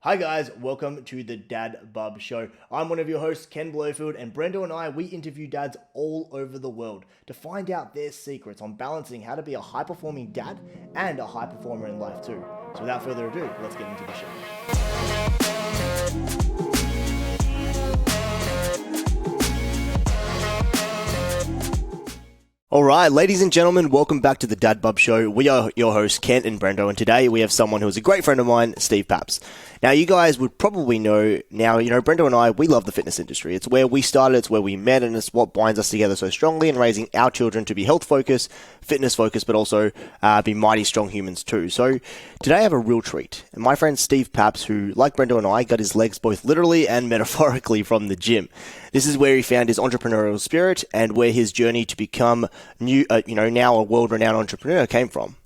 Hi guys, welcome to the DadBub Show. I'm one of your hosts, Ken Blowfield, and Brendo and I, we interview dads all over the world to find out their secrets on balancing how to be a high-performing dad and a high performer in life too. So without further ado, let's get into the show. All right, ladies and gentlemen, welcome back to the DadBub Show. We are your hosts, Kent and Brendo, and today we have someone who is a great friend of mine, Steve Papps. Now, you guys would probably know now, Brendo and I, we love the fitness industry. It's where we started, it's where we met, and it's what binds us together so strongly in raising our children to be health-focused, fitness-focused, but also be mighty strong humans too. So today I have a real treat. And my friend Steve Papps, who, like Brendo and I, got his legs both literally and metaphorically from the gym. This is where he found his entrepreneurial spirit and where his journey to become now a world-renowned entrepreneur came from.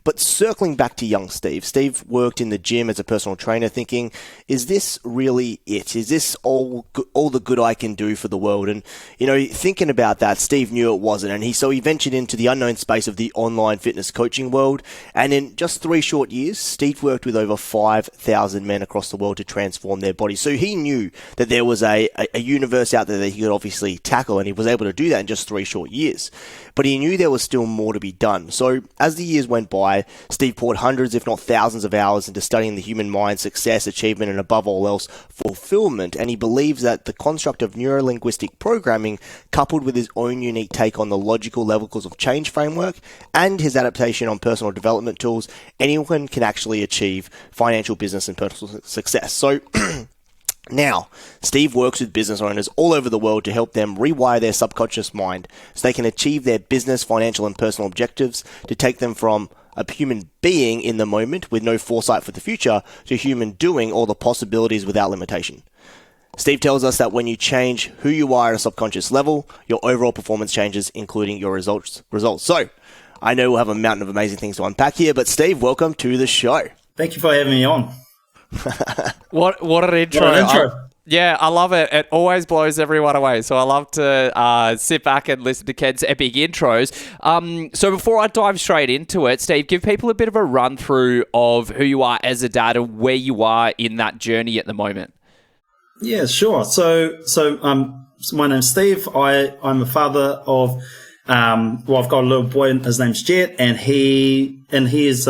But circling back to young Steve, Steve worked in the gym as a personal trainer thinking, is this really it? Is this all the good I can do for the world? And, thinking about that, Steve knew it wasn't. And so he ventured into the unknown space of the online fitness coaching world. And in just 3 short years, Steve worked with over 5,000 men across the world to transform their bodies. So he knew that there was a universe out there that he could obviously tackle, and he was able to do that in just 3 short years. But he knew there was still more to be done. So as the years went by, Steve poured hundreds, if not thousands of hours into studying the human mind, success, achievement, and above all else, fulfillment. And he believes that the construct of neuro-linguistic programming, coupled with his own unique take on the logical levels of change framework and his adaptation on personal development tools, anyone can actually achieve financial, business, and personal success. So now, Steve works with business owners all over the world to help them rewire their subconscious mind so they can achieve their business, financial, and personal objectives, to take them from a human being in the moment with no foresight for the future to human doing all the possibilities without limitation. Steve tells us that when you change who you are at a subconscious level, your overall performance changes, including your results. So, I know we'll have a mountain of amazing things to unpack here, but Steve, welcome to the show. Thank you for having me on. What an intro. Yeah, I love it. It always blows everyone away. So I love to sit back and listen to Ken's epic intros. So before I dive straight into it, Steve, give people a bit of a run through of who you are as a dad and where you are in that journey at the moment. Yeah, sure. So my name's Steve. I'm a father of, I've got a little boy, his name's Jet, and he is,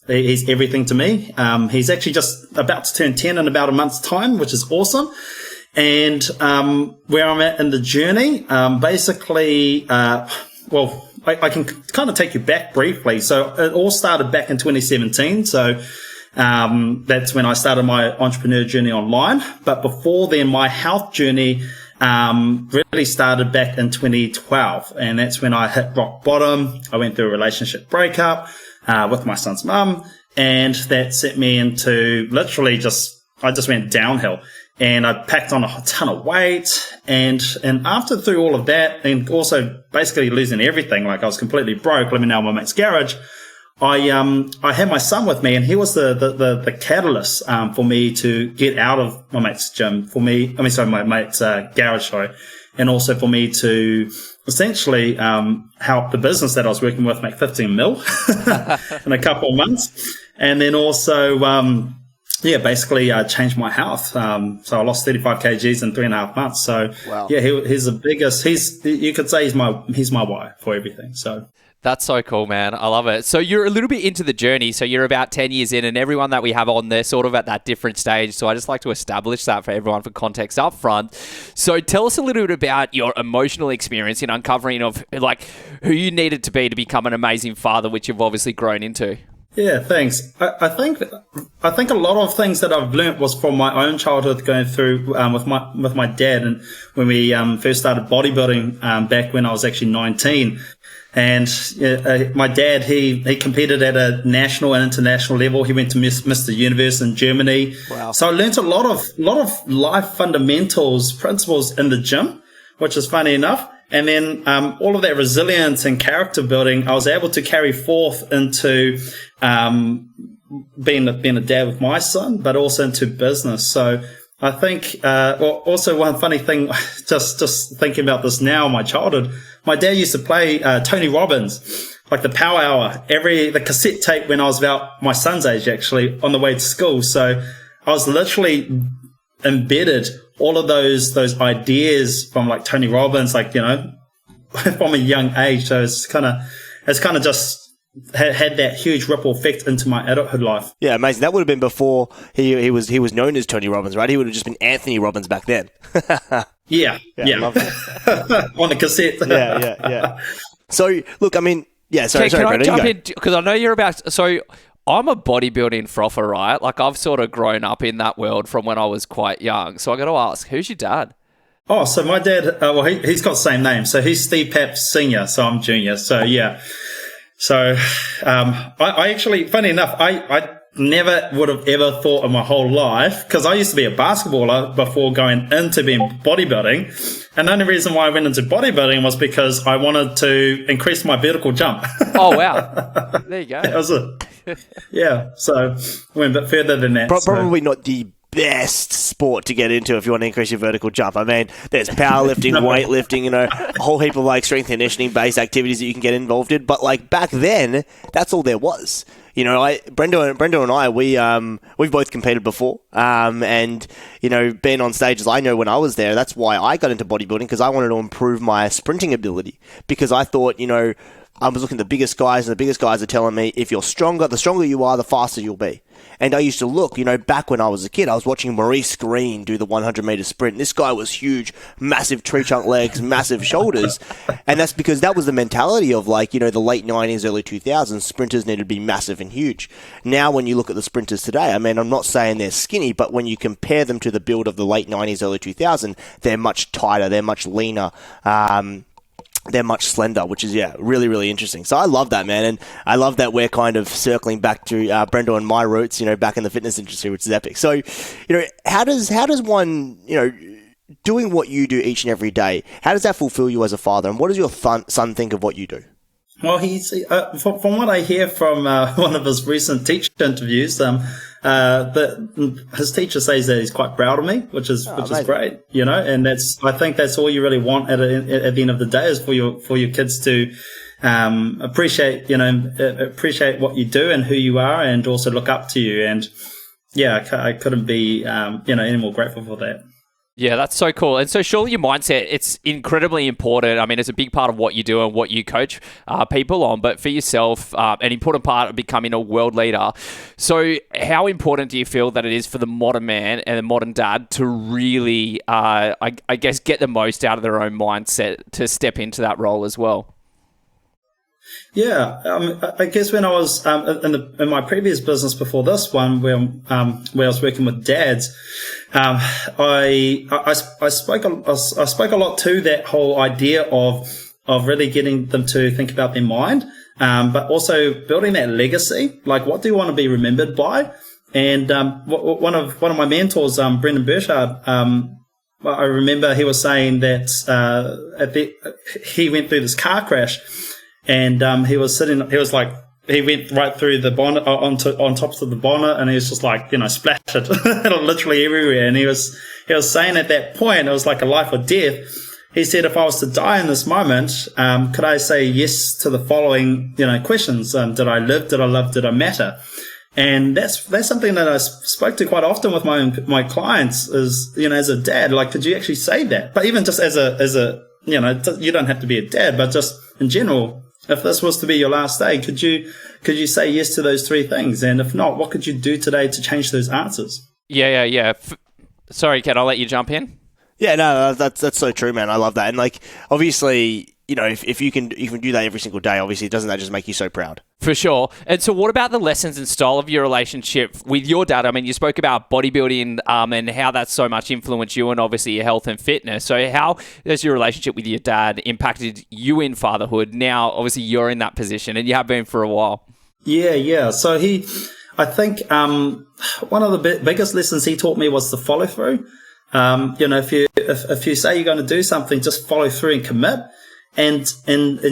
he's everything to me. He's actually just about to turn 10 in about a month's time, which is awesome. And where I'm at in the journey, I can kind of take you back briefly. So it all started back in 2017. So that's when I started my entrepreneur journey online. But before then, my health journey really started back in 2012. And that's when I hit rock bottom. I went through a relationship breakup with my son's mum, and that set me into literally I just went downhill, and I packed on a ton of weight, and after through all of that, and also basically losing everything, like I was completely broke, living out of my mate's garage, I had my son with me, and he was the catalyst for me to get out of my mate's gym, my mate's garage, and also for me to essentially help the business that I was working with make 15 mil in a couple of months. And then also, basically changed my health. So I lost 35 kgs in 3.5 months. So, wow. Yeah, he's the biggest. You could say he's my why for everything. So. That's so cool, man. I love it. So you're a little bit into the journey. So you're about 10 years in, and everyone that we have on there sort of at that different stage. So I just like to establish that for everyone for context up front. So tell us a little bit about your emotional experience in uncovering of like who you needed to be to become an amazing father, which you've obviously grown into. Yeah, thanks. I think a lot of things that I've learnt was from my own childhood going through with my dad, and when we first started bodybuilding back when I was actually 19. And my dad, he competed at a national and international level. He went to Mr. Universe in Germany. Wow. So I learned a lot of life fundamentals, principles in the gym, which is funny enough. And then all of that resilience and character building, I was able to carry forth into being a dad with my son, but also into business. So I think also one funny thing, just thinking about this now, my childhood, my dad used to play Tony Robbins, like the Power Hour, the cassette tape when I was about my son's age, actually, on the way to school. So I was literally embedded all of those ideas from like Tony Robbins, like, from a young age. So it's kind of just had that huge ripple effect into my adulthood life. Yeah, amazing. That would have been before he was known as Tony Robbins, right? He would have just been Anthony Robbins back then. Yeah. I love that. On the cassette. Yeah. So, look, I mean, sorry, can I Brendo, jump in? Because I know you're about... So, I'm a bodybuilding frother, right? Like, I've sort of grown up in that world from when I was quite young. So, I got to ask, who's your dad? Oh, so my dad, he's got the same name. So, he's Steve Papps Senior, so I'm Junior. So, yeah. So, I actually, funny enough, I never would have ever thought in my whole life, because I used to be a basketballer before going into being bodybuilding. And the only reason why I went into bodybuilding was because I wanted to increase my vertical jump. Oh, wow. There you go. That was it. Yeah. So, I went a bit further than that. Probably not the best sport to get into if you want to increase your vertical jump. I mean, there's powerlifting, weightlifting, a whole heap of like strength and conditioning based activities that you can get involved in. But like back then, that's all there was. Brendo and I, we've both competed before, and being on stages, I know when I was there, that's why I got into bodybuilding, because I wanted to improve my sprinting ability, because I thought, I was looking at the biggest guys, and the biggest guys are telling me, if you're stronger, the stronger you are, the faster you'll be. And I used to look, back when I was a kid, I was watching Maurice Green do the 100-meter sprint. This guy was huge, massive tree trunk legs, massive shoulders. And that's because that was the mentality of, the late 90s, early 2000s. Sprinters needed to be massive and huge. Now, when you look at the sprinters today, I mean, I'm not saying they're skinny, but when you compare them to the build of the late 90s, early 2000s, they're much tighter, they're much leaner. They're much slender, which is, really, really interesting. So I love that, man. And I love that we're kind of circling back to Brendo and my roots, back in the fitness industry, which is epic. So, how does one, doing what you do each and every day, how does that fulfill you as a father? And what does your son think of what you do? Well, he's from what I hear from one of his recent teacher interviews, his teacher says that he's quite proud of me, which is great, and I think that's all you really want at the end of the day, is for your kids to appreciate what you do and who you are, and also look up to you. And I couldn't be any more grateful for that. Yeah, that's so cool. And so surely your mindset, it's incredibly important. I mean, it's a big part of what you do and what you coach people on, but for yourself, an important part of becoming a world leader. So how important do you feel that it is for the modern man and the modern dad to really, I guess, get the most out of their own mindset to step into that role as well? Yeah, I guess when I was in my previous business before this one, where I was working with dads, I spoke a lot to that whole idea of really getting them to think about their mind, but also building that legacy. Like, what do you want to be remembered by? And one of my mentors, Brendan Burchard, I remember he was saying that he went through this car crash. And he went right through the bonnet on top of the bonnet, and he was just like, splattered literally everywhere. And he was saying at that point, it was like a life or death. He said, if I was to die in this moment, could I say yes to the following, questions? Did I live? Did I love? Did I matter? And that's something that I spoke to quite often with my clients is, as a dad, like, could you actually say that? But even just as a, you don't have to be a dad, but just in general, if this was to be your last day, could you say yes to those three things? And if not, what could you do today to change those answers? Yeah. Sorry, Ken, I'll let you jump in. Yeah, no, that's so true, man. I love that. And obviously, if you can do that every single day, obviously, doesn't that just make you so proud? For sure. And so what about the lessons and style of your relationship with your dad? I mean, you spoke about bodybuilding and how that's so much influenced you and obviously your health and fitness. So how has your relationship with your dad impacted you in fatherhood? Now, obviously, you're in that position and you have been for a while. Yeah. So I think one of the biggest lessons he taught me was the follow through. If you say you're going to do something, just follow through and commit. And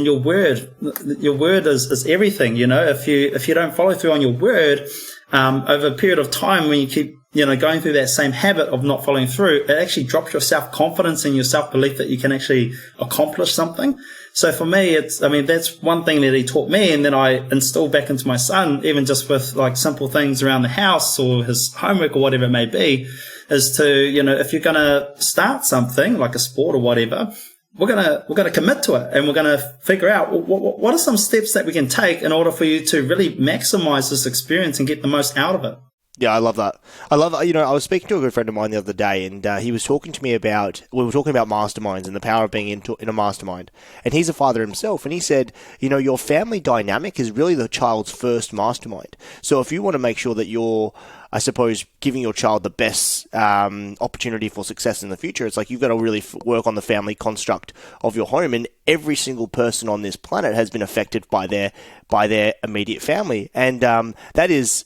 your word is everything. If you don't follow through on your word, over a period of time, when you keep, going through that same habit of not following through, it actually drops your self-confidence and your self-belief that you can actually accomplish something. So for me, that's one thing that he taught me, and then I instilled back into my son, even just with like simple things around the house or his homework or whatever it may be, is to, if you're going to start something like a sport or whatever, we're going to commit to it, and we're going to figure out what are some steps that we can take in order for you to really maximize this experience and get the most out of it. Yeah, I love that. I was speaking to a good friend of mine the other day, and he was talking to me we were talking about masterminds and the power of being in a mastermind. And he's a father himself, and he said, your family dynamic is really the child's first mastermind. So if you want to make sure that you're, I suppose, giving your child the best opportunity for success in the future, it's like you've got to really work on the family construct of your home. And every single person on this planet has been affected by their immediate family. And that is,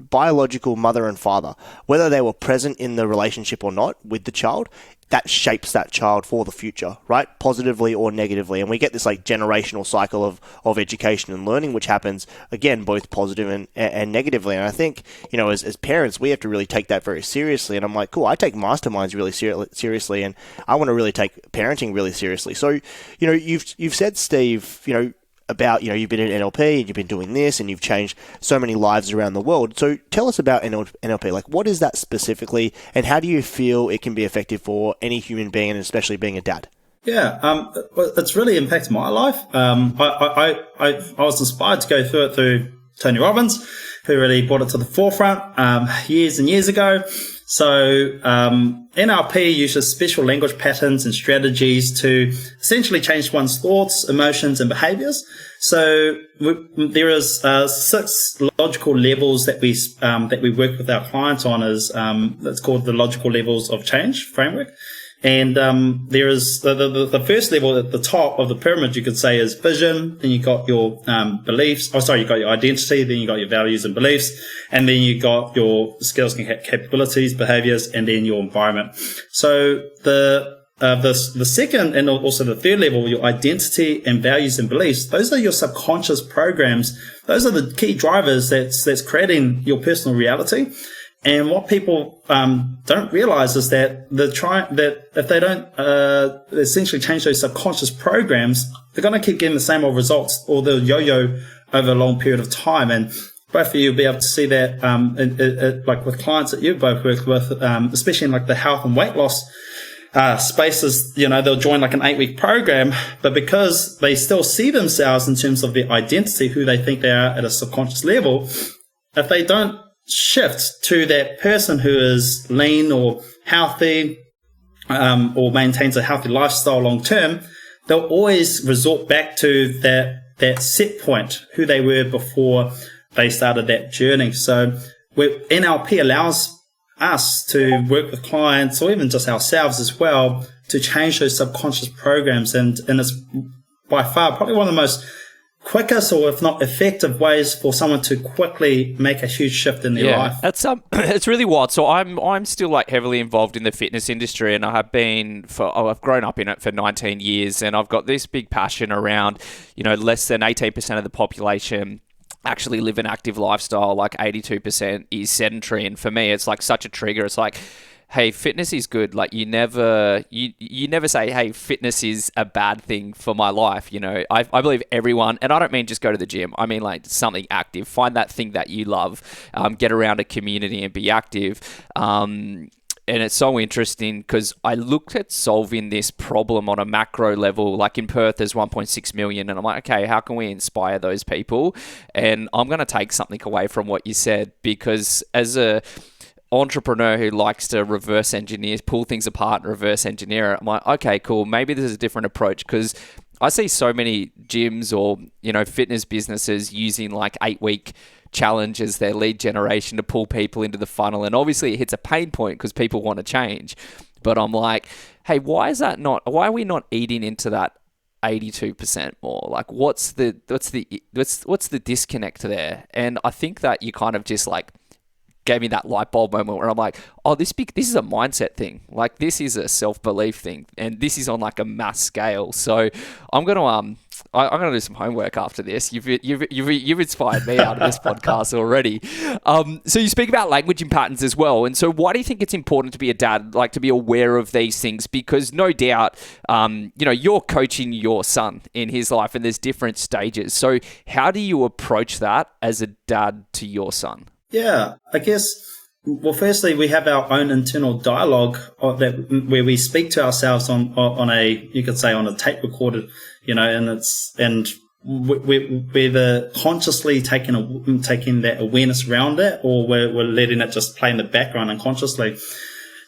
biological mother and father. Whether they were present in the relationship or not with the child, that shapes that child for the future, right? Positively or negatively. And we get this like generational cycle of education and learning, which happens, again, both positive and negatively. And I think, as parents, we have to really take that very seriously. And I'm like, cool, I take masterminds really seriously, and I want to really take parenting really seriously. So, you've said, Steve, about, you've been in NLP and you've been doing this and you've changed so many lives around the world. So tell us about NLP. Like, what is that specifically, and how do you feel it can be effective for any human being, and especially being a dad? Yeah, it's really impacted my life. I was inspired to go through it through Tony Robbins, who really brought it to the forefront years and years ago. So NLP uses special language patterns and strategies to essentially change one's thoughts, emotions, and behaviors. So there is 6 logical levels that we work with our clients on. It's called the logical levels of change framework. And there is the first level at the top of the pyramid, you could say, is vision. Then you got your beliefs. You got your identity. Then you got your values and beliefs. And then you got your skills and capabilities, behaviors, and then your environment. So the second and also the third level, your identity and values and beliefs, those are your subconscious programs. Those are the key drivers that's creating your personal reality. And what people don't realize is that if they don't essentially change those subconscious programs, they're going to keep getting the same old results, or they'll yo-yo over a long period of time. And both of you will be able to see that like with clients that you've both worked with, especially in like the health and weight loss spaces. They'll join like an 8-week program, but because they still see themselves in terms of their identity, who they think they are at a subconscious level, if they don't shift to that person who is lean or healthy or maintains a healthy lifestyle long term, they'll always resort back to that set point, who they were before they started that journey. So NLP allows us to work with clients, or even just ourselves as well, to change those subconscious programs. And it's by far probably one of the most quickest, or if not effective, ways for someone to quickly make a huge shift in their life. That's it's really wild. So I'm still like heavily involved in the fitness industry, and I have been I've grown up in it for 19 years, and I've got this big passion around, less than 18% of the population actually live an active lifestyle. Like 82% is sedentary, and for me, it's like such a trigger. It's like, hey, fitness is good. Like you never say, hey, fitness is a bad thing for my life. I believe everyone, and I don't mean just go to the gym. I mean like something active. Find that thing that you love. Get around a community and be active. And it's so interesting because I looked at solving this problem on a macro level. Like in Perth, there's 1.6 million. And I'm like, okay, how can we inspire those people? And I'm going to take something away from what you said, because as a entrepreneur who likes to reverse engineer, pull things apart and reverse engineer it, I'm like, okay, cool. Maybe there's a different approach, because I see so many gyms or, fitness businesses using like 8-week challenge as their lead generation to pull people into the funnel. And obviously it hits a pain point because people want to change. But I'm like, hey, why are we not eating into that 82% more? Like what's the disconnect there? And I think that you kind of just like gave me that light bulb moment where I'm like, oh, this is a mindset thing. Like this is a self-belief thing, and this is on like a mass scale. So I'm going to I'm going to do some homework after this. You've inspired me out of this podcast already. So you speak about language and patterns as well. And so why do you think it's important to be a dad, like to be aware of these things? Because no doubt, you're coaching your son in his life and there's different stages. So how do you approach that as a dad to your son? Yeah, I guess, well, firstly, we have our own internal dialogue where we speak to ourselves on a tape recorded, and we're either consciously taking that awareness around it, or we're letting it just play in the background unconsciously.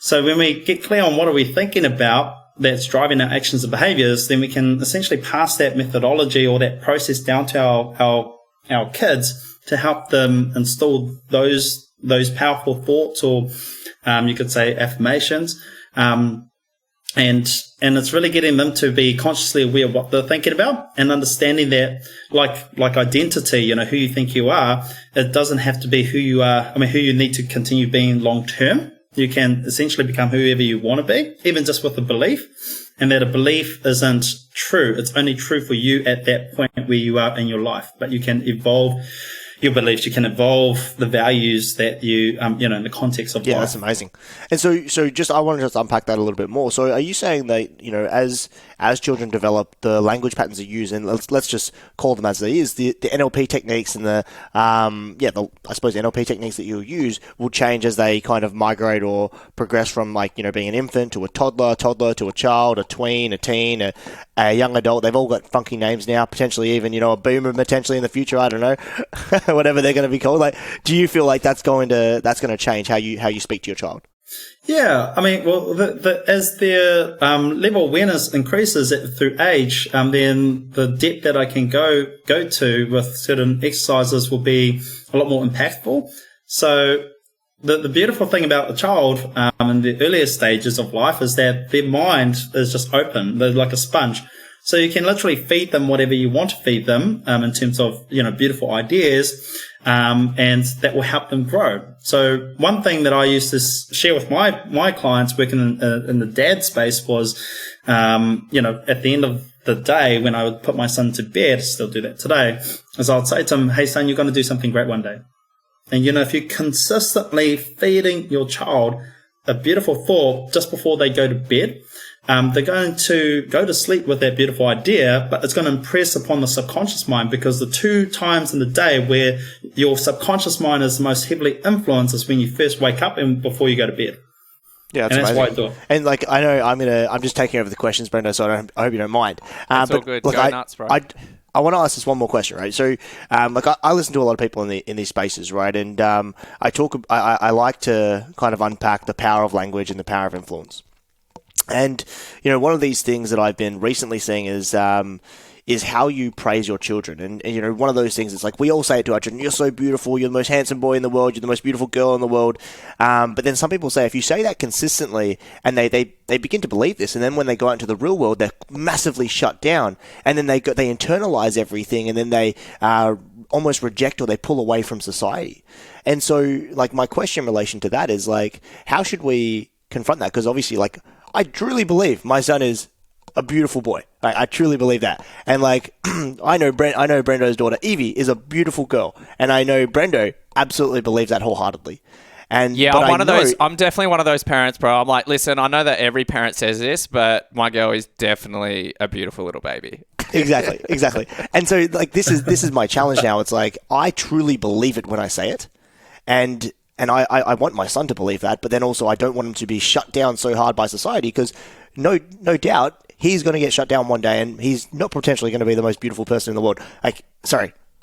So when we get clear on what are we thinking about that's driving our actions and behaviors, then we can essentially pass that methodology or that process down to our kids to help them install those powerful thoughts, or you could say affirmations, and it's really getting them to be consciously aware of what they're thinking about and understanding that, like identity, who you think you are, it doesn't have to be who you are. Who you need to continue being long term. You can essentially become whoever you want to be, even just with a belief, and that a belief isn't true. It's only true for you at that point where you are in your life, but you can evolve your beliefs, you can evolve the values that you, in the context of life. Yeah, that's amazing. And so I want to just unpack that a little bit more. So are you saying that, as children develop, the language patterns they use, and let's just call them as they is, the NLP techniques and the NLP techniques that you'll use will change as they kind of migrate or progress from being an infant to a toddler to a child, a tween, a teen, a young adult. They've all got funky names now, potentially even, a boomer potentially in the future, I don't know. Whatever they're going to be called. Do you feel like that's going to change how you speak to your child? Yeah, as their level of awareness increases through age, then the depth that I can go to with certain exercises will be a lot more impactful. So the beautiful thing about a child in the earlier stages of life is that their mind is just open. They're like a sponge. So you can literally feed them whatever you want to feed them, in terms of, beautiful ideas, and that will help them grow. So one thing that I used to share with my clients working in the dad space was, at the end of the day, when I would put my son to bed, I still do that today, is I would say to him, hey son, you're going to do something great one day. And, if you're consistently feeding your child a beautiful thought just before they go to bed, they're going to go to sleep with that beautiful idea, but it's going to impress upon the subconscious mind, because the 2 times in the day where your subconscious mind is most heavily influenced is when you first wake up and before you go to bed. Yeah, that's why I do it. And I know I'm just taking over the questions, Brendo, so I hope you don't mind. It's all good. Go nuts, bro. I want to ask this one more question, right? So, I listen to a lot of people in these spaces, right? And I like to kind of unpack the power of language and the power of influence. And, one of these things that I've been recently seeing is how you praise your children. And one of those things is we all say it to our children, you're so beautiful, you're the most handsome boy in the world, you're the most beautiful girl in the world. But then some people say if you say that consistently and they begin to believe this, and then when they go out into the real world, they're massively shut down. And then they internalize everything, and then they almost reject or they pull away from society. And so my question in relation to that is how should we confront that? Because obviously I truly believe my son is a beautiful boy. I truly believe that. And I know Brendo's daughter Evie is a beautiful girl, and I know Brendo absolutely believes that wholeheartedly. And yeah, I'm definitely one of those parents, bro. I'm like, listen, I know that every parent says this, but my girl is definitely a beautiful little baby. Exactly. And so this is my challenge now. It's I truly believe it when I say it, and I want my son to believe that, but then also I don't want him to be shut down so hard by society, because no doubt he's going to get shut down one day, and he's not potentially going to be the most beautiful person in the world.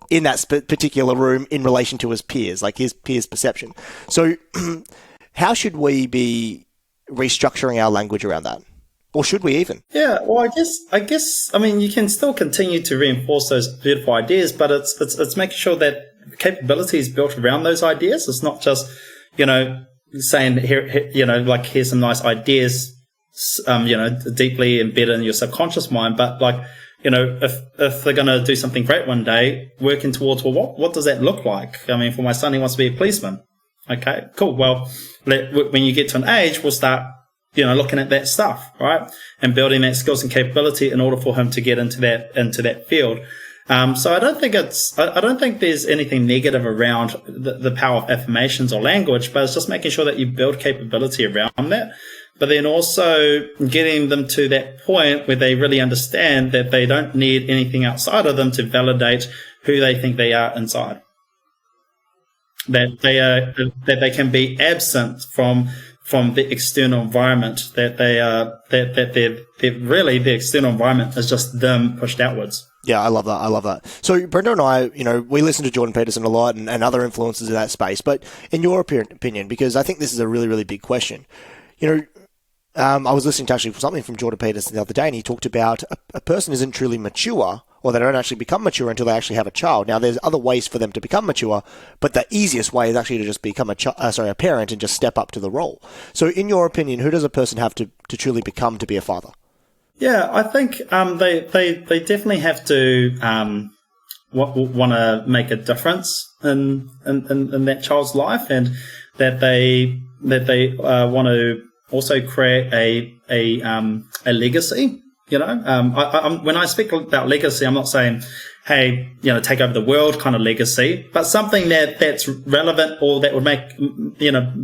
In that particular room in relation to his peers, his peers' perception. So how should we be restructuring our language around that? Or should we even? Yeah, well, I guess, you can still continue to reinforce those beautiful ideas, but it's making sure that capability is built around those ideas. It's not just, saying here, here's some nice ideas, deeply embedded in your subconscious mind, but if they're going to do something great one day, working towards, what does that look like? For my son, he wants to be a policeman. Okay, cool. Well, when you get to an age, we'll start looking at that stuff, right? And building that skills and capability in order for him to get into that field. So I don't think there's anything negative around the power of affirmations or language, but it's just making sure that you build capability around that. But then also getting them to that point where they really understand that they don't need anything outside of them to validate who they think they are inside. That they can be absent from the external environment. That they're really, the external environment is just them pushed outwards. Yeah, I love that. So Brendo and I, we listen to Jordan Peterson a lot and other influencers in that space. But in your opinion, because I think this is a really, really big question, I was listening to actually something from Jordan Peterson the other day, and he talked about a person isn't truly mature, or they don't actually become mature until they actually have a child. Now, there's other ways for them to become mature, but the easiest way is actually to just become a parent and just step up to the role. So in your opinion, who does a person have to truly become to be a father? Yeah, I think they definitely have to want to make a difference in that child's life, and that they want to also create a legacy. When I speak about legacy, I'm not saying, hey, take over the world kind of legacy, but something that's relevant or that would make,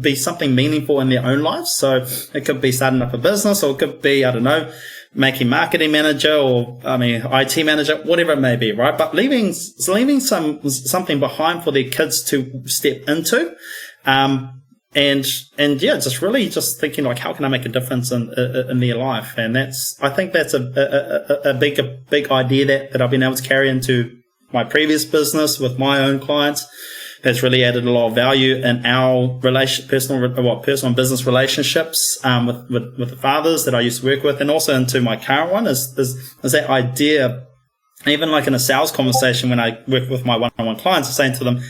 be something meaningful in their own lives. So it could be starting up a business, or it could be, I don't know, making marketing manager, or IT manager, whatever it may be, right? But leaving something behind for their kids to step into. And just really just thinking like, how can I make a difference in their life? And I think that's a big idea that I've been able to carry into my previous business with my own clients. That's really added a lot of value in our personal and business relationships with the fathers that I used to work with, and also into my current one is that idea. Even like in a sales conversation when I work with my one-on-one clients, I'm saying to them,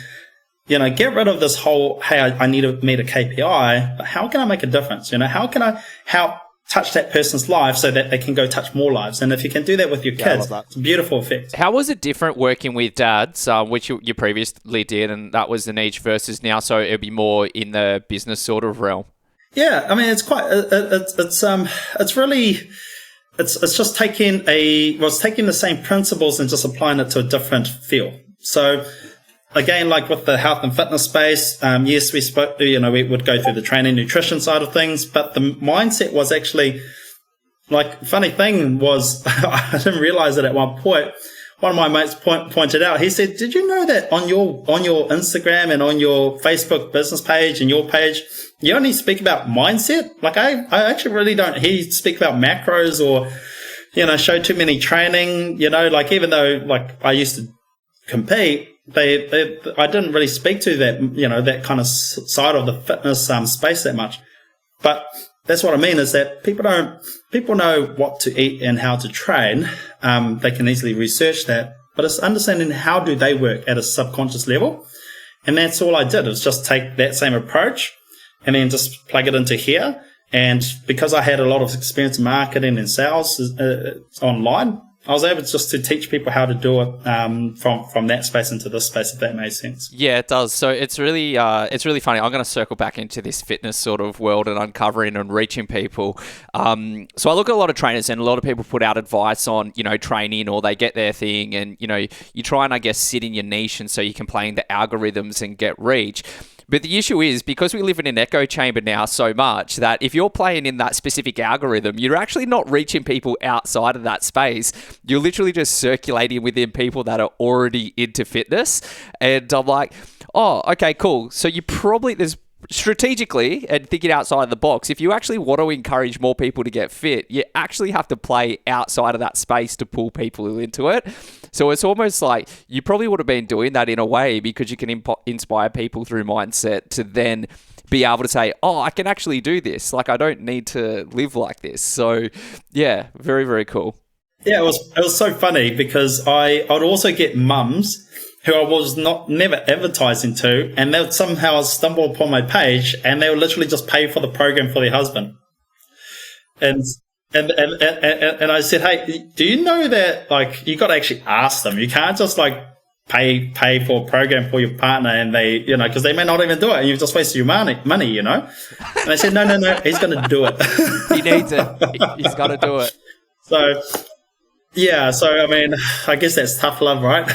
get rid of this whole, hey, I need to meet a KPI, but how can I make a difference? How can I help touch that person's life so that they can go touch more lives? And if you can do that with your kids, it's a beautiful effect. How was it different working with dads, which you previously did, and that was the niche, versus now, so it'd be more in the business sort of realm? Yeah, I mean, it's quite, it's really, it's just taking the same principles and just applying it to a different field. So, again, like with the health and fitness space, yes, we spoke, we would go through the training, nutrition side of things, but the mindset was actually, like, funny thing was, I didn't realize it at one point. One of my mates pointed out, he said, did you know that on your Instagram and on your Facebook business page and your page, you only speak about mindset? Like, I actually really don't hear you speak about macros or, show too many training, like, even though, like, I used to compete, I didn't really speak to that, that kind of side of the fitness space that much. But that's what I mean, is that people know what to eat and how to train. They can easily research that, but it's understanding how do they work at a subconscious level. And that's all I did. It was just take that same approach and then just plug it into here. And because I had a lot of experience in marketing and sales online, I was able just to teach people how to do it from that space into this space, if that makes sense. Yeah, it does. So it's really funny. I'm going to circle back into this fitness sort of world and uncovering and reaching people. So I look at a lot of trainers, and a lot of people put out advice on, training, or they get their thing, and, you try and, I guess, sit in your niche, and so you can play in the algorithms and get reach. But the issue is, because we live in an echo chamber now so much, that if you're playing in that specific algorithm, you're actually not reaching people outside of that space. You're literally just circulating within people that are already into fitness. And I'm like, oh, okay, cool. So there's strategically, and thinking outside the box, if you actually want to encourage more people to get fit, you actually have to play outside of that space to pull people into it. So it's almost like you probably would have been doing that in a way, because you can inspire people through mindset to then be able to say, oh, I can actually do this. Like, I don't need to live like this. So yeah, very, very cool. Yeah, it was so funny, because I'd also get mums who I was never advertising to, and they would somehow stumble upon my page, and they would literally just pay for the program for their husband. And I said, hey, do you know that, like, you got to actually ask them? You can't just, like, pay for a program for your partner, and they, because they may not even do it, and you've just wasted your money, And they said, no, he's going to do it. He needs it. He's got to do it. So, yeah. So, I mean, I guess that's tough love, right?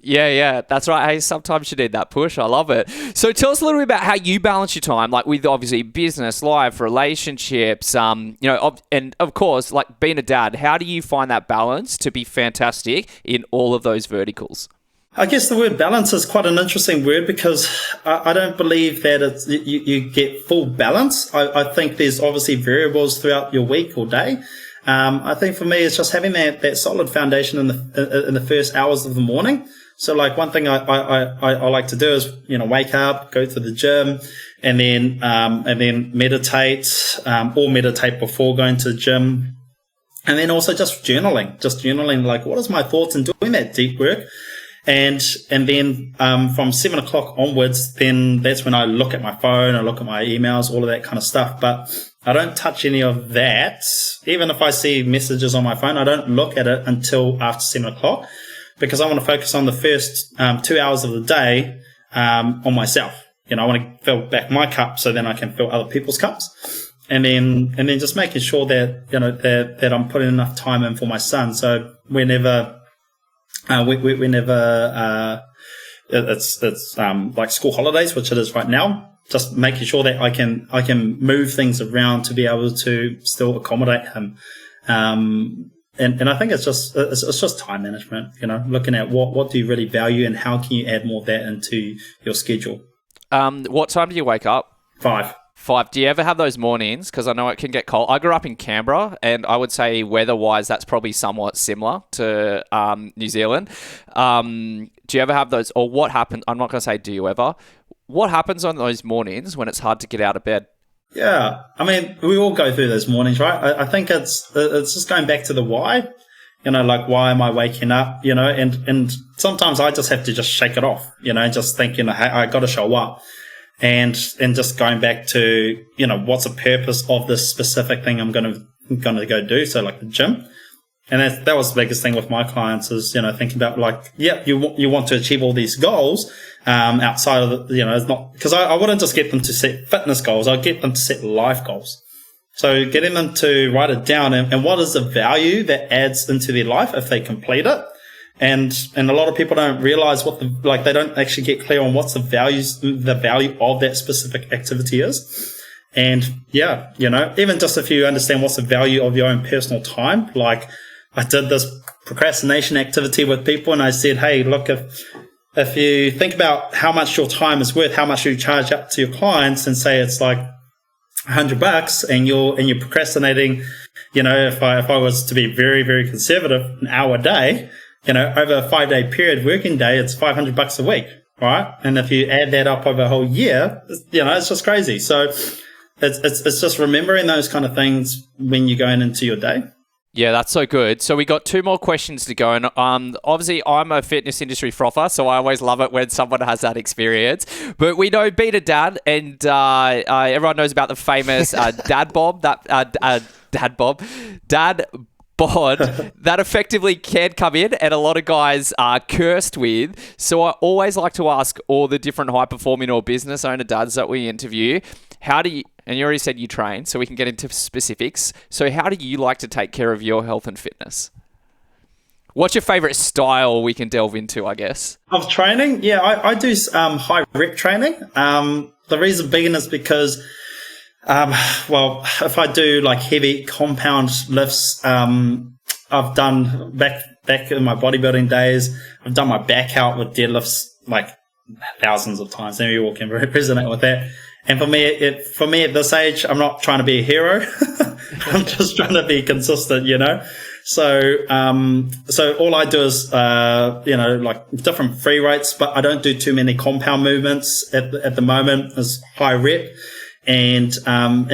Yeah, that's right. Hey, sometimes you need that push. I love it. So tell us a little bit about how you balance your time, like with obviously business, life, relationships, and of course, like being a dad. How do you find that balance to be fantastic in all of those verticals? I guess the word balance is quite an interesting word, because I don't believe that you get full balance. I think there's obviously variables throughout your week or day. I think for me, it's just having that solid foundation in the first hours of the morning. So like one thing I like to do is, wake up, go to the gym, and then meditate, or meditate before going to the gym. And then also just journaling, like what is my thoughts, and doing that deep work. And then, from 7 o'clock onwards, then that's when I look at my phone, I look at my emails, all of that kind of stuff. But I don't touch any of that. Even if I see messages on my phone, I don't look at it until after 7 o'clock, because I want to focus on the first 2 hours of the day on myself. I want to fill back my cup so then I can fill other people's cups. And then just making sure that, that I'm putting enough time in for my son. So whenever it's like school holidays, which it is right now, just making sure that I can move things around to be able to still accommodate him. And I think it's just time management, looking at what do you really value and how can you add more of that into your schedule. What time do you wake up? 5. Do you ever have those mornings? Because I know it can get cold. I grew up in Canberra, and I would say weather-wise, that's probably somewhat similar to New Zealand. Do you ever have those, or what happens? I'm not going to say do you ever. What happens on those mornings when it's hard to get out of bed? Yeah, I mean, we all go through those mornings, right? I think it's just going back to the why. Like, why am I waking up? And sometimes I just have to just shake it off. Just think, hey, I got to show up. And just going back to, what's the purpose of this specific thing I'm going to go do? So like the gym. And that was the biggest thing with my clients is, thinking about like, you want to achieve all these goals, outside of the, it's not, because I wouldn't just get them to set fitness goals. I'd get them to set life goals. So getting them to write it down and what is the value that adds into their life if they complete it. And a lot of people don't realize they don't actually get clear on what's the value of that specific activity is. And yeah, even just if you understand what's the value of your own personal time, like I did this procrastination activity with people and I said, hey, look, if you think about how much your time is worth, how much you charge up to your clients and say it's like $100 and you're procrastinating, if I was to be very, very conservative, an hour a day, over a 5-day period, working day, it's $500 a week, right? And if you add that up over a whole year, it's just crazy. So it's just remembering those kind of things when you're going into your day. Yeah, that's so good. So we got 2 more questions to go. And obviously, I'm a fitness industry frother, so I always love it when someone has that experience. But we know being a dad, and everyone knows about the famous DadBub, Dad bod that effectively can come in and a lot of guys are cursed with. So I always like to ask all the different high-performing or business owner dads that we interview, how do you, and you already said you train, so we can get into specifics. So how do you like to take care of your health and fitness? What's your favorite style we can delve into, I guess? Of training? Yeah, I do high rep training. The reason being is because if I do like heavy compound lifts, I've done back in my bodybuilding days, I've done my back out with deadlifts like thousands of times. Maybe you all can resonate with that. And for me at this age, I'm not trying to be a hero. I'm just trying to be consistent, So all I do is, like different free weights, but I don't do too many compound movements at the moment. Is high rep. And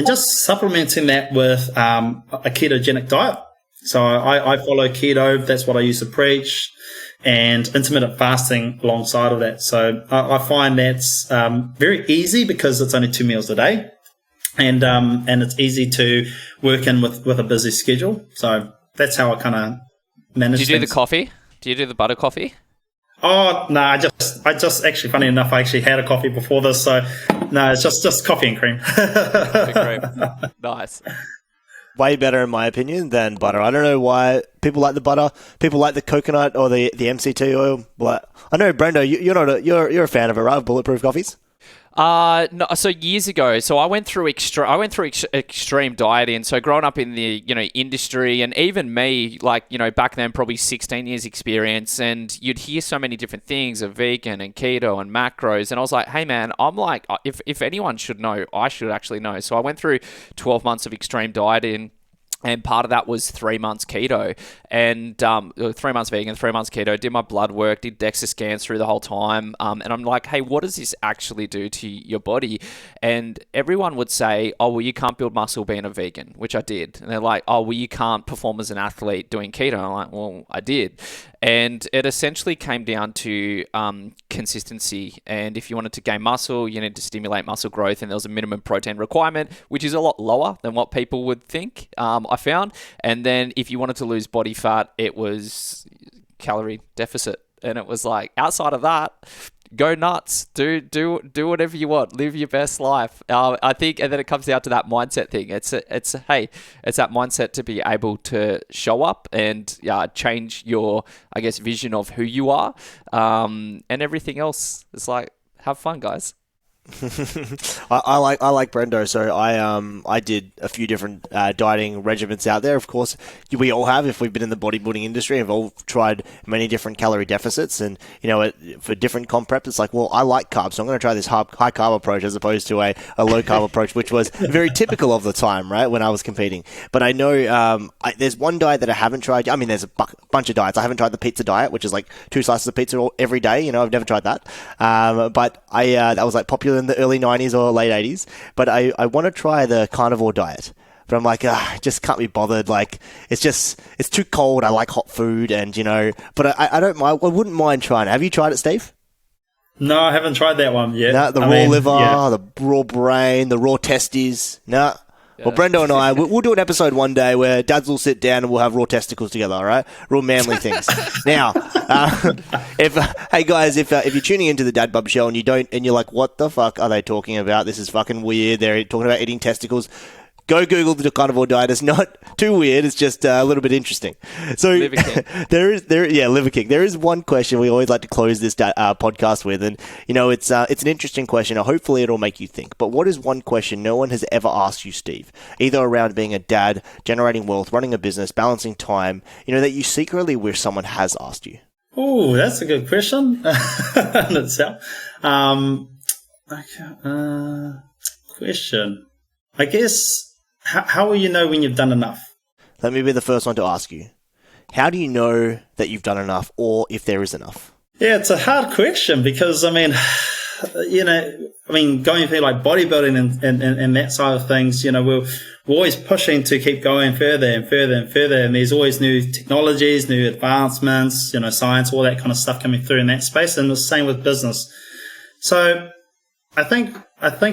just supplementing that with a ketogenic diet. So I follow keto. That's what I used to preach, and intermittent fasting alongside of that. So I find that's very easy because it's only 2 meals a day, and it's easy to work in with a busy schedule. So that's how I kind of manage. Do you do things. the coffee? Do you do the butter coffee? Oh no, I just actually, funny enough, I actually had a coffee before this, so no, it's just coffee and cream. Nice. Way better in my opinion than butter. I don't know why people like the butter. People like the coconut or the MCT oil. But I know, Brendo, you're a fan of it, right? Bulletproof coffees. No. So years ago, I went through extreme dieting. So growing up in the industry, and even me, like back then, probably 16 years experience, and you'd hear so many different things of vegan and keto and macros, and I was like, hey man, I'm like, if anyone should know, I should actually know. So I went through 12 months of extreme dieting. And part of that was 3 months keto and 3 months vegan, 3 months keto, did my blood work, did DEXA scans through the whole time. And I'm like, hey, what does this actually do to your body? And everyone would say, oh, well, you can't build muscle being a vegan, which I did. And they're like, oh, well, you can't perform as an athlete doing keto. I'm like, well, I did. And it essentially came down to consistency. And if you wanted to gain muscle, you need to stimulate muscle growth. And there was a minimum protein requirement, which is a lot lower than what people would think, I found. And then if you wanted to lose body fat, it was calorie deficit. And it was like, outside of that, go nuts, do whatever you want, live your best life. I think, and then it comes down to that mindset thing. It's that mindset to be able to show up and change your, I guess, vision of who you are, and everything else. It's like, have fun, guys. I like Brendo, so I did a few different dieting regimens out there. Of course, we all have, if we've been in the bodybuilding industry, and we've all tried many different calorie deficits. And for different comp prep, it's like, well, I like carbs, so I'm going to try this high carb approach as opposed to a low carb approach, which was very typical of the time, right, when I was competing. But I know there's one diet that I haven't tried. I mean, there's a bunch of diets. I haven't tried the pizza diet, which is like 2 slices of pizza every day. I've never tried that. But that was like popular in the early 90s or late 80s, but I want to try the carnivore diet, but I'm like, I just can't be bothered. Like, it's too cold. I like hot food, and but I don't mind. I wouldn't mind trying it. Have you tried it, Steve? No, I haven't tried that one yet. No, the raw liver, the raw brain, the raw testes. No. Well, Brendo and I, we'll do an episode one day where dads will sit down and we'll have raw testicles together, all right? Real manly things. Now, hey guys, if you're tuning into the DadBub show and you're like, what the fuck are they talking about? This is fucking weird. They're talking about eating testicles. Go Google the carnivore diet. It's not too weird. It's just a little bit interesting. So Liver King. Liver King. There is one question we always like to close this podcast with, and it's an interesting question. Hopefully, it'll make you think. But what is one question no one has ever asked you, Steve? Either around being a dad, generating wealth, running a business, balancing time. That you secretly wish someone has asked you. Oh, that's a good question in itself. Question. I guess. How will you know when you've done enough? Let me be the first one to ask you. How do you know that you've done enough, or if there is enough? Yeah, it's a hard question because, going through like bodybuilding and that side of things, we're always pushing to keep going further and further and further. And there's always new technologies, new advancements, science, all that kind of stuff coming through in that space. And the same with business. So I think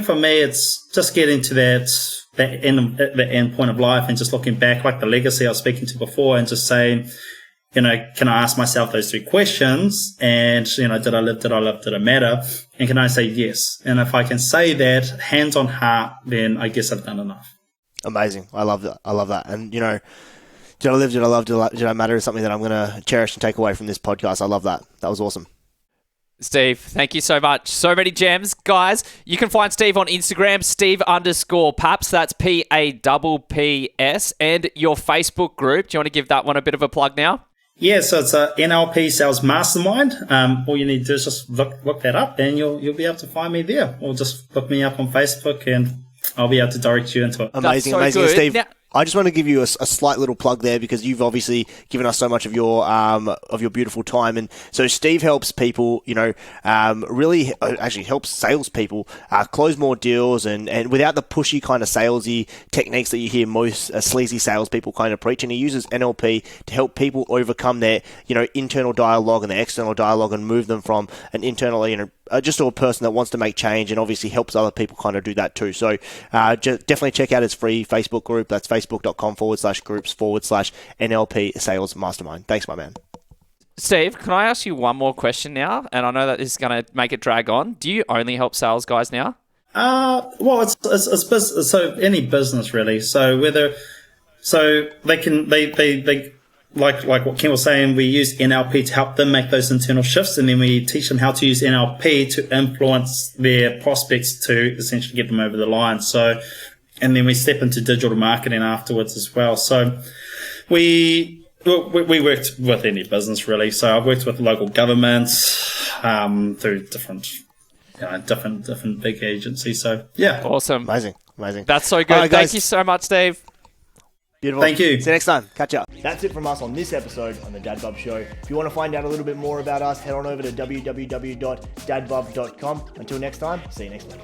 for me, it's just getting to the end point of life and just looking back, like the legacy I was speaking to before, and just saying, can I ask myself those 3 questions? And, did I live, did I love, did I matter? And can I say yes? And if I can say that, hands on heart, then I guess I've done enough. Amazing. I love that. And, did I live, did I love, did I matter is something that I'm going to cherish and take away from this podcast. I love that. That was awesome. Steve, thank you so much. So many gems. Guys, you can find Steve on Instagram, Steve_Papps. That's PAPPS. And your Facebook group. Do you want to give that one a bit of a plug now? Yeah, so it's a NLP Sales Mastermind. All you need to do is just look that up, and you'll be able to find me there. Or just look me up on Facebook, and I'll be able to direct you into it. Amazing, good. Steve. Now, I just want to give you a slight little plug there, because you've obviously given us so much of your beautiful time. And so Steve helps people, really actually helps salespeople close more deals, and without the pushy kind of salesy techniques that you hear most sleazy salespeople kind of preach. And he uses NLP to help people overcome their, internal dialogue and their external dialogue, and move them from an internal, just to a person that wants to make change, and obviously helps other people kind of do that too. So definitely check out his free Facebook group. That's facebook.com/groups/NLP Sales Mastermind. Thanks, my man. Steve, can I ask you one more question now? And I know that this is going to make it drag on. Do you only help sales guys now? Well, it's business, so any business really. So they like what Ken was saying, we use NLP to help them make those internal shifts, and then we teach them how to use NLP to influence their prospects to essentially get them over the line. So, and then we step into digital marketing afterwards as well. So we worked with any business really. So I've worked with local governments, through different big agencies. So yeah. Awesome. Amazing. That's so good. Right, Thank you so much, Steve. Beautiful. Thank you. See you next time. Catch up. That's it from us on this episode on the DadBub Show. If you want to find out a little bit more about us, head on over to www.dadbub.com. Until next time, see you next week.